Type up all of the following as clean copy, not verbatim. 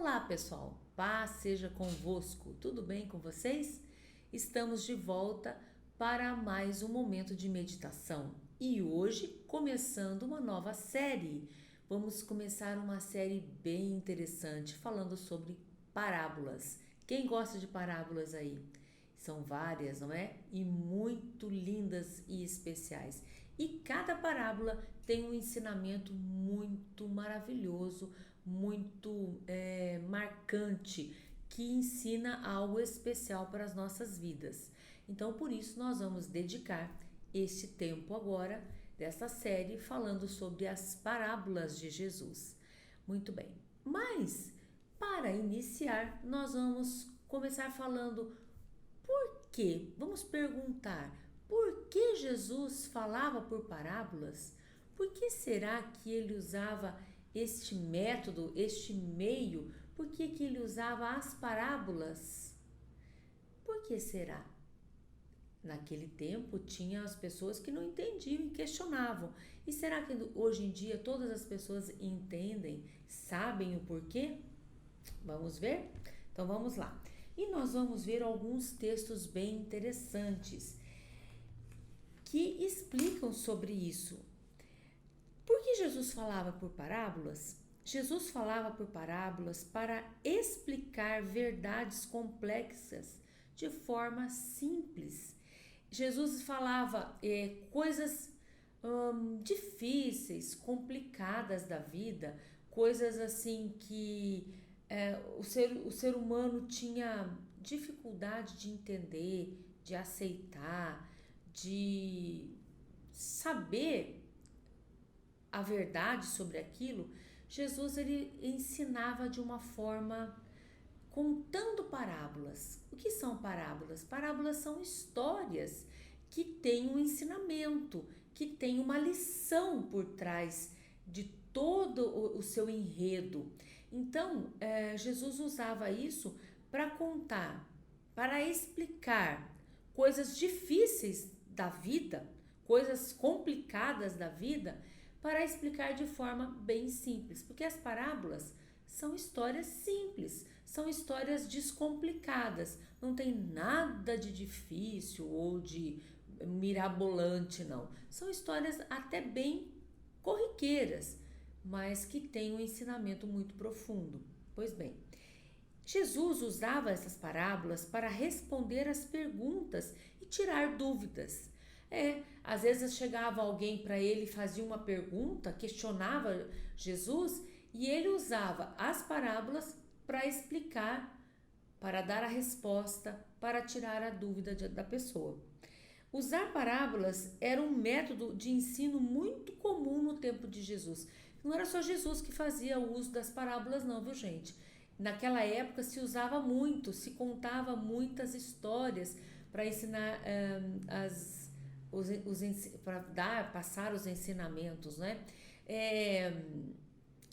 Olá, pessoal. Paz seja convosco. Tudo bem com vocês? Estamos de volta para mais um momento de meditação e hoje começando uma nova série. Vamos começar uma série bem interessante falando sobre parábolas. Quem gosta de parábolas aí? São várias, não é? E muito lindas e especiais. E cada parábola tem um ensinamento muito maravilhoso, muito marcante, que ensina algo especial para as nossas vidas. Então, por isso, nós vamos dedicar este tempo agora dessa série falando sobre as parábolas de Jesus. Muito bem, mas para iniciar, nós vamos começar falando por quê? Vamos perguntar por que Jesus falava por parábolas? Por que será que ele usava este método, este meio? Por que ele usava as parábolas? Por que será? Naquele tempo tinha as pessoas que não entendiam e questionavam. E será que hoje em dia todas as pessoas entendem, sabem o porquê? Vamos ver? Então vamos lá. E nós vamos ver alguns textos bem interessantes que explicam sobre isso. Por que Jesus falava por parábolas? Jesus falava por parábolas para explicar verdades complexas de forma simples. Jesus falava coisas difíceis, complicadas da vida, coisas assim que o ser humano tinha dificuldade de entender, de aceitar, de saber a verdade sobre aquilo. Jesus ele ensinava de uma forma contando parábolas. O que são parábolas? Parábolas são histórias que têm um ensinamento, que têm uma lição por trás de todo o seu enredo. Então, Jesus usava isso para contar, para explicar coisas difíceis da vida, coisas complicadas da vida, para explicar de forma bem simples, porque as parábolas são histórias simples, são histórias descomplicadas, não tem nada de difícil ou de mirabolante, não. São histórias até bem corriqueiras, mas que têm um ensinamento muito profundo. Pois bem, Jesus usava essas parábolas para responder às perguntas e tirar dúvidas. Às vezes chegava alguém para ele, fazia uma pergunta, questionava Jesus e ele usava as parábolas para explicar, para dar a resposta, para tirar a dúvida da pessoa. Usar parábolas era um método de ensino muito comum no tempo de Jesus. Não era só Jesus que fazia o uso das parábolas, não, viu, gente? Naquela época se usava muito, se contava muitas histórias para ensinar para passar os ensinamentos, né?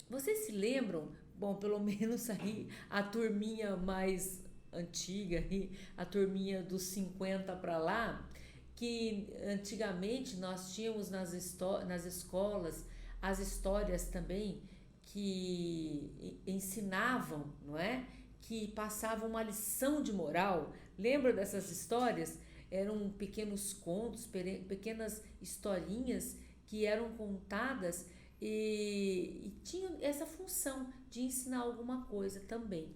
Vocês se lembram? Bom, pelo menos aí a turminha mais antiga, a turminha dos 50 para lá, que antigamente nós tínhamos nas escolas as histórias também que ensinavam, não é? Que passavam uma lição de moral. Lembra dessas histórias? Eram pequenos contos, pequenas historinhas que eram contadas e tinham essa função de ensinar alguma coisa também.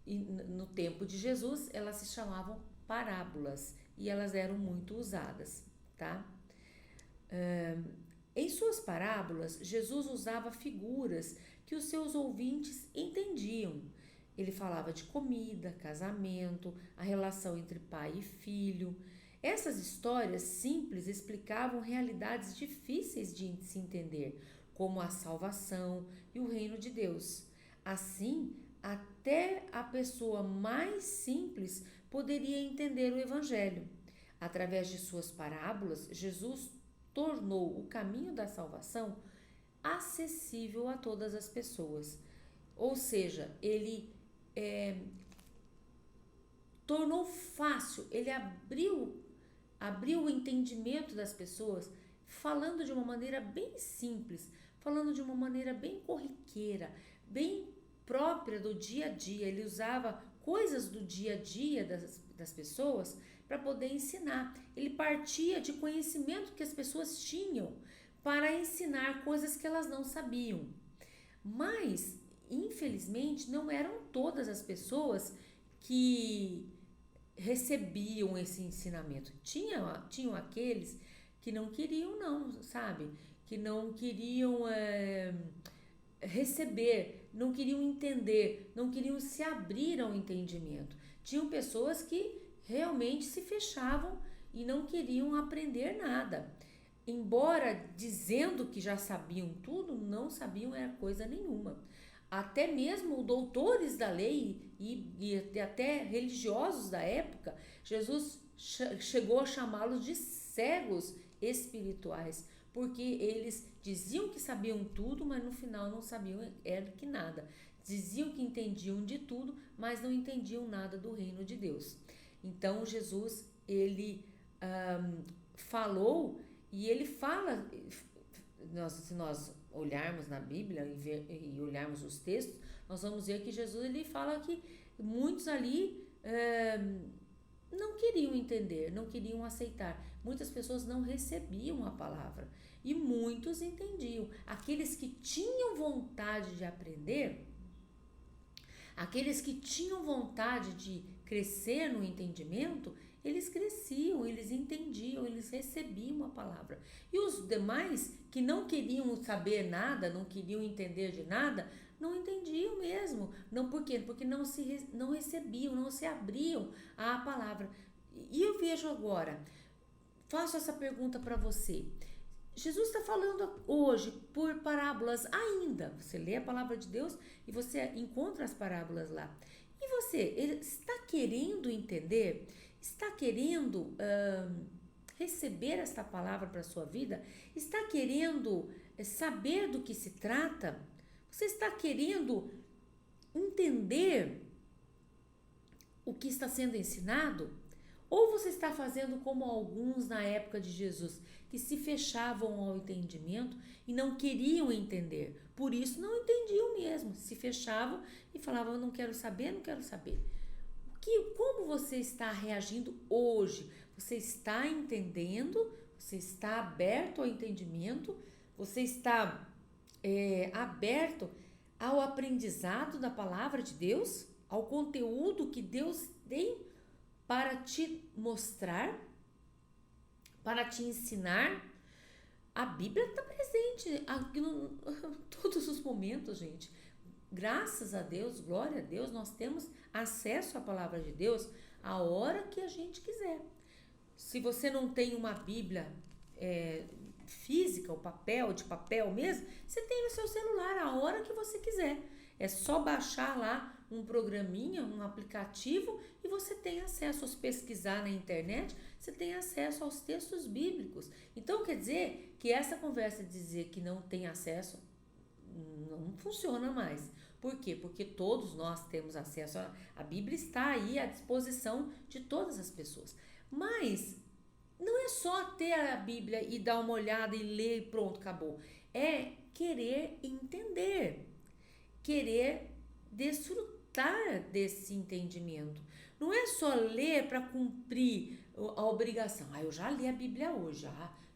E no tempo de Jesus, elas se chamavam parábolas e elas eram muito usadas, tá? Em suas parábolas, Jesus usava figuras que os seus ouvintes entendiam. Ele falava de comida, casamento, a relação entre pai e filho. Essas histórias simples explicavam realidades difíceis de se entender, como a salvação e o reino de Deus. Assim, até a pessoa mais simples poderia entender o Evangelho. Através de suas parábolas, Jesus tornou o caminho da salvação acessível a todas as pessoas. Ou seja, ele tornou fácil, ele abriu o entendimento das pessoas, falando de uma maneira bem simples, falando de uma maneira bem corriqueira, bem própria do dia a dia, ele usava coisas do dia a dia das pessoas para poder ensinar. Ele partia de conhecimento que as pessoas tinham para ensinar coisas que elas não sabiam. Mas, infelizmente, não eram todas as pessoas que recebiam esse ensinamento. Tinham aqueles que não queriam, não, sabe? Que não queriam receber, não queriam entender, não queriam se abrir ao entendimento. Tinham pessoas que realmente se fechavam e não queriam aprender nada. Embora dizendo que já sabiam tudo, não sabiam era coisa nenhuma. Até mesmo doutores da lei e até religiosos da época, Jesus chegou a chamá-los de cegos espirituais, porque eles diziam que sabiam tudo, mas no final não sabiam era que nada. Diziam que entendiam de tudo, mas não entendiam nada do reino de Deus. Então Jesus, ele falou, e ele fala, se nós olharmos na Bíblia e olharmos os textos, nós vamos ver que Jesus, ele fala que muitos ali não queriam entender, não queriam aceitar. Muitas pessoas não recebiam a palavra e muitos entendiam. Aqueles que tinham vontade de aprender, aqueles que tinham vontade de crescer no entendimento, eles cresciam, eles entendiam, eles recebiam a palavra. E os demais que não queriam saber nada, não queriam entender de nada, não entendiam mesmo. Não, por quê? Porque não recebiam, não se abriam à palavra. E eu vejo agora, faço essa pergunta para você. Jesus está falando hoje por parábolas ainda. Você lê a palavra de Deus e você encontra as parábolas lá. E você, ele está querendo entender? Está querendo receber esta palavra para a sua vida? Está querendo saber do que se trata? Você está querendo entender o que está sendo ensinado? Ou você está fazendo como alguns na época de Jesus, que se fechavam ao entendimento e não queriam entender? Por isso não entendiam mesmo, se fechavam e falavam, eu não quero saber, não quero saber. Como você está reagindo hoje? Você está entendendo? Você está aberto ao entendimento? Você está aberto ao aprendizado da palavra de Deus? Ao conteúdo que Deus tem para te mostrar? Para te ensinar? A Bíblia está presente aqui em todos os momentos, gente. Graças a Deus, glória a Deus, nós temos acesso à palavra de Deus a hora que a gente quiser. Se você não tem uma Bíblia física, de papel mesmo, você tem no seu celular a hora que você quiser. É só baixar lá um programinha, um aplicativo e você tem acesso, se pesquisar na internet, você tem acesso aos textos bíblicos. Então quer dizer que essa conversa de dizer que não tem acesso não funciona mais. Por quê? Porque todos nós temos acesso. A Bíblia está aí à disposição de todas as pessoas. Mas não é só ter a Bíblia e dar uma olhada e ler e pronto, acabou. É querer entender, querer desfrutar desse entendimento. Não é só ler para cumprir a obrigação. Eu já li a Bíblia hoje,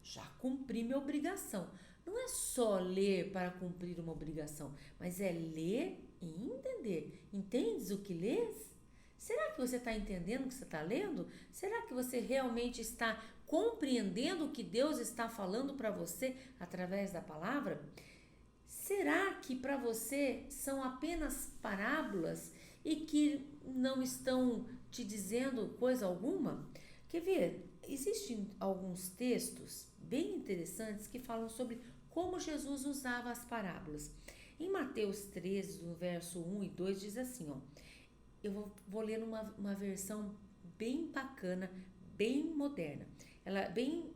já cumpri minha obrigação. Não é só ler para cumprir uma obrigação, mas é ler e entender. Entendes o que lês? Será que você está entendendo o que você está lendo? Será que você realmente está compreendendo o que Deus está falando para você através da palavra? Será que para você são apenas parábolas e que não estão te dizendo coisa alguma? Quer ver? Existem alguns textos bem interessantes que falam sobre como Jesus usava as parábolas. Em Mateus 13, no verso 1 e 2, diz assim, eu vou ler uma versão bem bacana, bem moderna, ela bem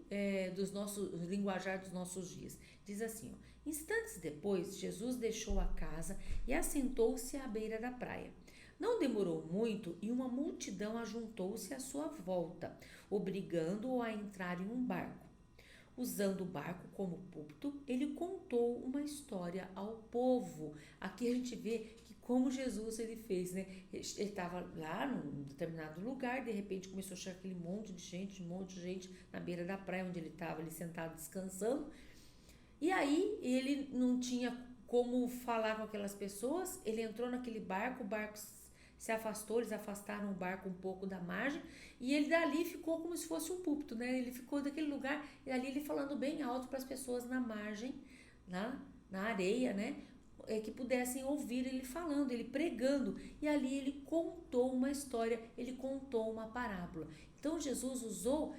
linguajar dos nossos dias. Diz assim, instantes depois, Jesus deixou a casa e assentou-se à beira da praia. Não demorou muito e uma multidão ajuntou-se à sua volta, obrigando-o a entrar em um barco. Usando o barco como púlpito, ele contou uma história ao povo. Aqui a gente vê que como Jesus ele fez, né? Ele estava lá num determinado lugar, de repente começou a chegar aquele monte de gente, na beira da praia onde ele estava ali sentado descansando. E aí ele não tinha como falar com aquelas pessoas, ele entrou naquele barco, o barco se afastou, eles afastaram o barco um pouco da margem e ele dali ficou como se fosse um púlpito, né? Ele ficou daquele lugar e ali ele falando bem alto para as pessoas na margem, na areia, né? Que pudessem ouvir ele falando, ele pregando. E ali ele contou uma história, ele contou uma parábola. Então Jesus usou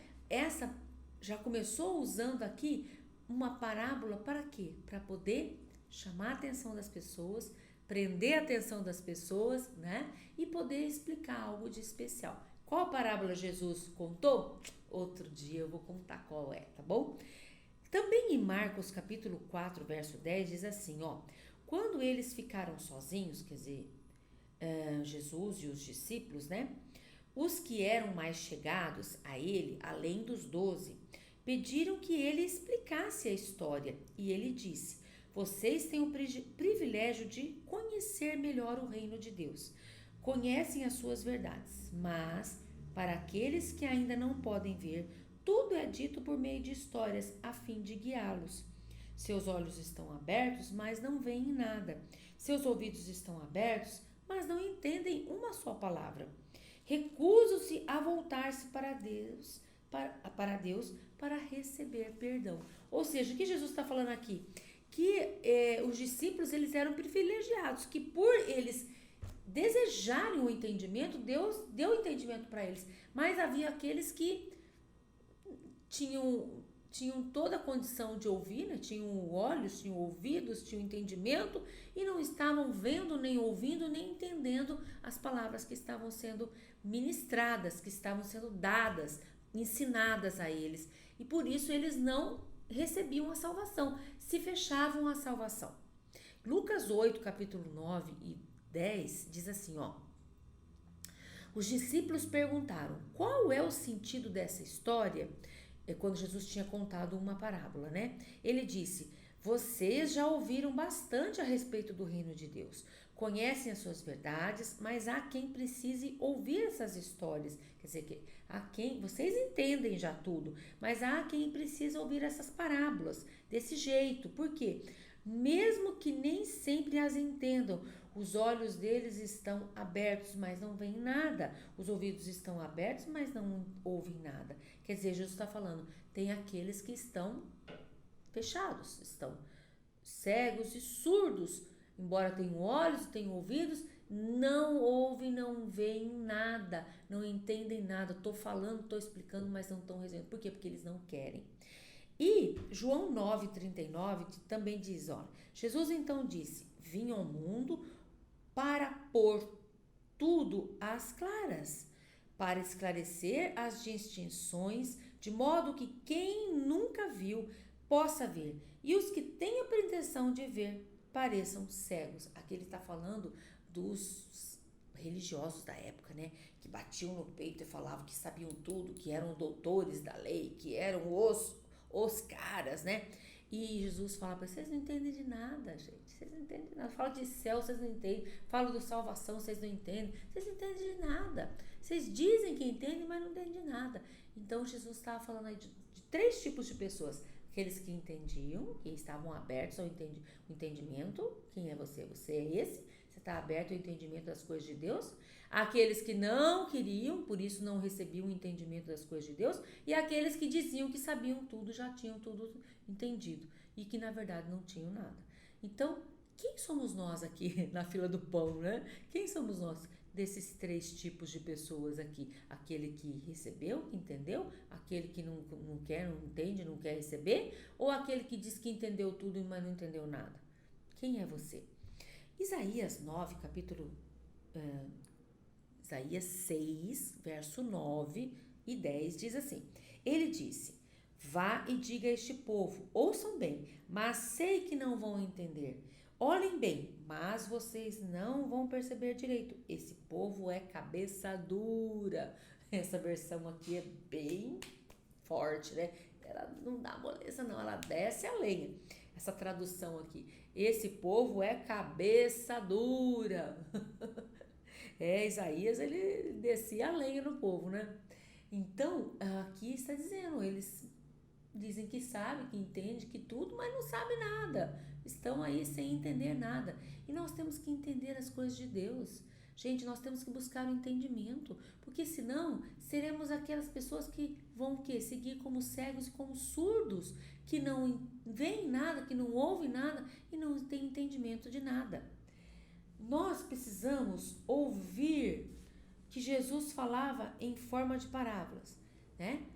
já começou usando aqui uma parábola para quê? Para poder chamar a atenção das pessoas, prender a atenção das pessoas, né? E poder explicar algo de especial. Qual parábola Jesus contou? Outro dia eu vou contar qual é, tá bom? Também em Marcos capítulo 4, verso 10, diz assim, ó. Quando eles ficaram sozinhos, quer dizer, Jesus e os discípulos, né? Os que eram mais chegados a ele, além dos 12, pediram que ele explicasse a história. E ele disse, vocês têm o privilégio de conhecer melhor o reino de Deus. Conhecem as suas verdades, mas para aqueles que ainda não podem ver, tudo é dito por meio de histórias, a fim de guiá-los. Seus olhos estão abertos, mas não veem nada. Seus ouvidos estão abertos, mas não entendem uma só palavra. Recusam-se a voltar-se para Deus para receber perdão. Ou seja, o que Jesus está falando aqui? Que os discípulos eles eram privilegiados, que por eles desejarem o entendimento, Deus deu entendimento para eles. Mas havia aqueles que tinham toda a condição de ouvir, né? Tinham olhos, tinham ouvidos, tinham entendimento e não estavam vendo, nem ouvindo, nem entendendo as palavras que estavam sendo ministradas, que estavam sendo dadas, ensinadas a eles. E por isso eles não recebiam a salvação, se fechavam à salvação. Lucas 8, capítulo 9 e 10 diz assim, ó. Os discípulos perguntaram, qual é o sentido dessa história? Quando Jesus tinha contado uma parábola, né? Ele disse, vocês já ouviram bastante a respeito do reino de Deus, conhecem as suas verdades, mas há quem precise ouvir essas histórias, quer dizer, vocês entendem já tudo, mas há quem precisa ouvir essas parábolas desse jeito, por quê? Mesmo que nem sempre as entendam, os olhos deles estão abertos, mas não veem nada. Os ouvidos estão abertos, mas não ouvem nada. Quer dizer, Jesus está falando, tem aqueles que estão fechados, estão cegos e surdos. Embora tenham olhos, tenham ouvidos, não ouvem, não veem nada, não entendem nada. Estou falando, estou explicando, mas não estão resolvendo. Por quê? Porque eles não querem. E João 9,39 também diz, olha, Jesus então disse, vim ao mundo para pôr tudo às claras, para esclarecer as distinções, de modo que quem nunca viu possa ver, e os que têm a pretensão de ver pareçam cegos. Aqui ele está falando dos religiosos da época, né? Que batiam no peito e falavam que sabiam tudo, que eram doutores da lei, que eram os caras, né? E Jesus fala para vocês não entendem de nada, gente. Vocês não entendem de nada. Fala de céu, vocês não entendem. Fala de salvação, vocês não entendem. Vocês não entendem de nada. Vocês dizem que entendem, mas não entendem de nada. Então, Jesus estava falando aí de 3 tipos de pessoas. Aqueles que entendiam, que estavam abertos ao entendimento. Quem é você? Você é esse? Você está aberto ao entendimento das coisas de Deus? Aqueles que não queriam, por isso não recebiam o entendimento das coisas de Deus, e aqueles que diziam que sabiam tudo, já tinham tudo entendido, e que na verdade não tinham nada. Então, quem somos nós aqui na fila do pão, né? Quem somos nós desses 3 tipos de pessoas aqui? Aquele que recebeu, que entendeu, aquele que não quer, não entende, não quer receber, ou aquele que diz que entendeu tudo, mas não entendeu nada? Quem é você? Isaías 9, Isaías 6, verso 9 e 10 diz assim, ele disse, vá e diga a este povo, ouçam bem, mas sei que não vão entender. Olhem bem, mas vocês não vão perceber direito. Esse povo é cabeça dura. Essa versão aqui é bem forte, né? Ela não dá moleza não, ela desce a lenha. essa tradução aqui. Esse povo é cabeça dura. Isaías, ele descia a lenha no povo, né? Então, aqui está dizendo, eles dizem que sabe, que entende, que tudo, mas não sabe nada. Estão aí sem entender nada. E nós temos que entender as coisas de Deus. Gente, nós temos que buscar o entendimento, porque senão seremos aquelas pessoas que vão o quê? Seguir como cegos e como surdos, que não veem nada, que não ouvem nada e não têm entendimento de nada. Nós precisamos ouvir que Jesus falava em forma de parábolas, né?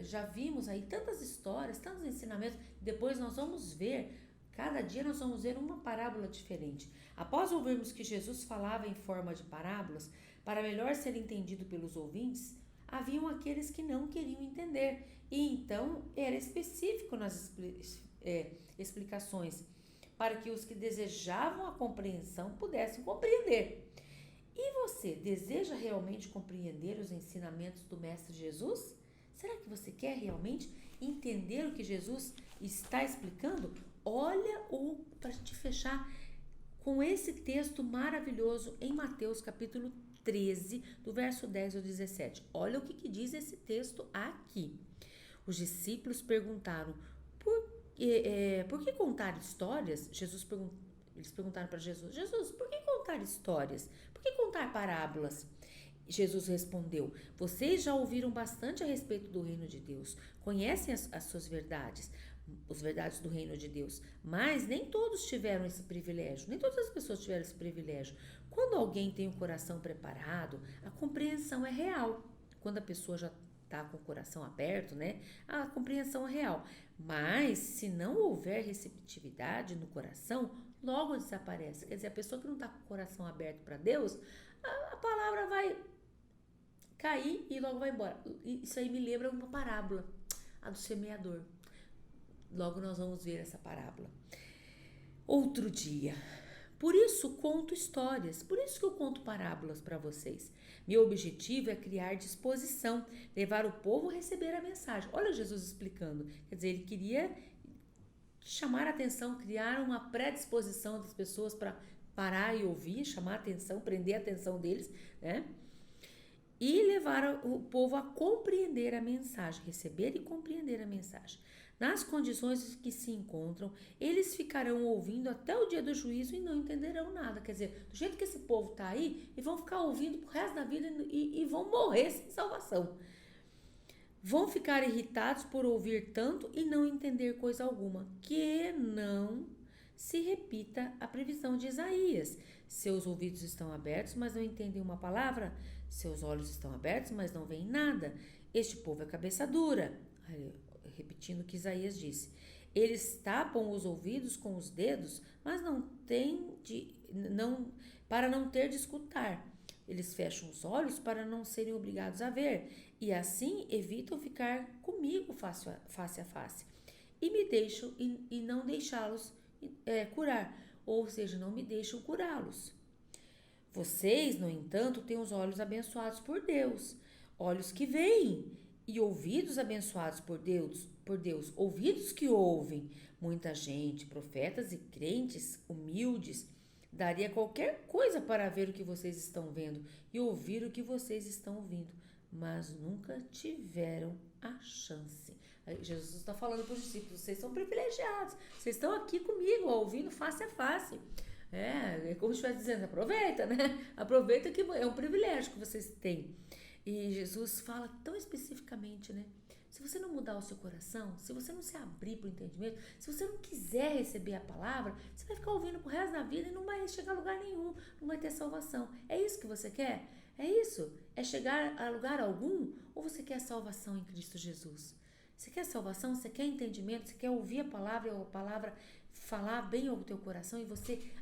Já vimos aí tantas histórias, tantos ensinamentos, depois nós vamos ver, cada dia nós vamos ver uma parábola diferente. Após ouvirmos que Jesus falava em forma de parábolas, para melhor ser entendido pelos ouvintes, haviam aqueles que não queriam entender, e então era específico nas explicações, para que os que desejavam a compreensão pudessem compreender. E você deseja realmente compreender os ensinamentos do Mestre Jesus? Será que você quer realmente entender o que Jesus está explicando? Olha, para te fechar com esse texto maravilhoso em Mateus capítulo 13, do verso 10 ao 17. Olha o que diz esse texto aqui. Os discípulos perguntaram, por que contar histórias? Eles perguntaram para Jesus, por que contar histórias? Por que contar parábolas? Jesus respondeu, vocês já ouviram bastante a respeito do reino de Deus, conhecem as suas verdades, as verdades do reino de Deus, mas nem todos tiveram esse privilégio, nem todas as pessoas tiveram esse privilégio. Quando alguém tem o coração preparado, a compreensão é real. Quando a pessoa já está com o coração aberto, né, a compreensão é real. Mas se não houver receptividade no coração, logo desaparece. Quer dizer, a pessoa que não está com o coração aberto para Deus, a palavra vai cair e logo vai embora. Isso aí me lembra uma parábola, a do semeador. Logo nós vamos ver essa parábola. Outro dia. Por isso conto histórias, por isso que eu conto parábolas para vocês. Meu objetivo é criar disposição, levar o povo a receber a mensagem. Olha Jesus explicando. Quer dizer, ele queria chamar a atenção, criar uma predisposição das pessoas para parar e ouvir, chamar a atenção, prender a atenção deles, né? E levar o povo a compreender a mensagem, receber e compreender a mensagem. Nas condições que se encontram, eles ficarão ouvindo até o dia do juízo e não entenderão nada. Quer dizer, do jeito que esse povo está aí, e vão ficar ouvindo pro resto da vida e vão morrer sem salvação. Vão ficar irritados por ouvir tanto e não entender coisa alguma. Que não se repita a previsão de Isaías. Seus ouvidos estão abertos, mas não entendem uma palavra. Seus olhos estão abertos, mas não veem nada. Este povo é cabeça dura. Repetindo o que Isaías disse. Eles tapam os ouvidos com os dedos, mas para não ter de escutar. Eles fecham os olhos para não serem obrigados a ver, e assim evitam ficar comigo face a face. E me deixam e não deixá-los curar, ou seja, não me deixam curá-los. Vocês, no entanto, têm os olhos abençoados por Deus, olhos que veem, e ouvidos abençoados por Deus, ouvidos que ouvem. Muita gente, profetas e crentes humildes, daria qualquer coisa para ver o que vocês estão vendo e ouvir o que vocês estão ouvindo, mas nunca tiveram a chance. Jesus está falando para os discípulos, vocês são privilegiados, vocês estão aqui comigo, ouvindo face a face. É como se estivesse dizendo, aproveita, né? Aproveita que é um privilégio que vocês têm. E Jesus fala tão especificamente, né? Se você não mudar o seu coração, se você não se abrir para o entendimento, se você não quiser receber a palavra, você vai ficar ouvindo pro resto da vida e não vai chegar a lugar nenhum, não vai ter salvação. É isso que você quer? É isso? É chegar a lugar algum? Ou você quer salvação em Cristo Jesus? Você quer salvação? Você quer entendimento? Você quer ouvir a palavra falar bem ao teu coração e você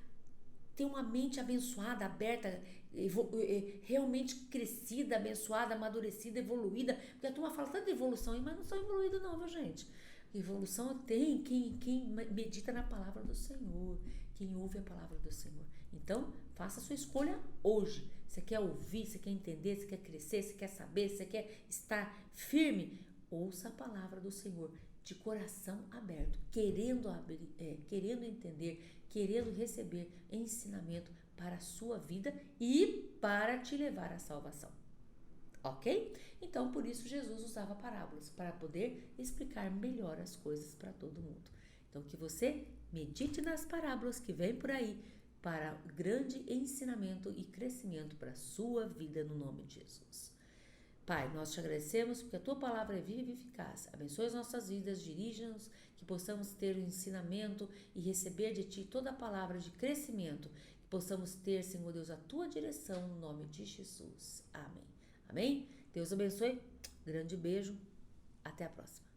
ter uma mente abençoada, aberta, realmente crescida, abençoada, amadurecida, evoluída, porque a turma fala tanto de evolução, mas não sou evoluído não, viu gente? Evolução tem quem medita na palavra do Senhor, quem ouve a palavra do Senhor. Então, faça a sua escolha hoje. Você quer ouvir, você quer entender, você quer crescer, você quer saber, você quer estar firme? Ouça a palavra do Senhor. de coração aberto, querendo querendo entender, querendo receber ensinamento para a sua vida e para te levar à salvação. Ok? Então, por isso Jesus usava parábolas, para poder explicar melhor as coisas para todo mundo. Então, que você medite nas parábolas que vem por aí para grande ensinamento e crescimento para a sua vida no nome de Jesus. Pai, nós te agradecemos porque a tua palavra é viva e eficaz. Abençoe as nossas vidas, dirija-nos, que possamos ter o ensinamento e receber de ti toda a palavra de crescimento, que possamos ter, Senhor Deus, a tua direção no nome de Jesus. Amém. Amém? Deus abençoe. Grande beijo. Até a próxima.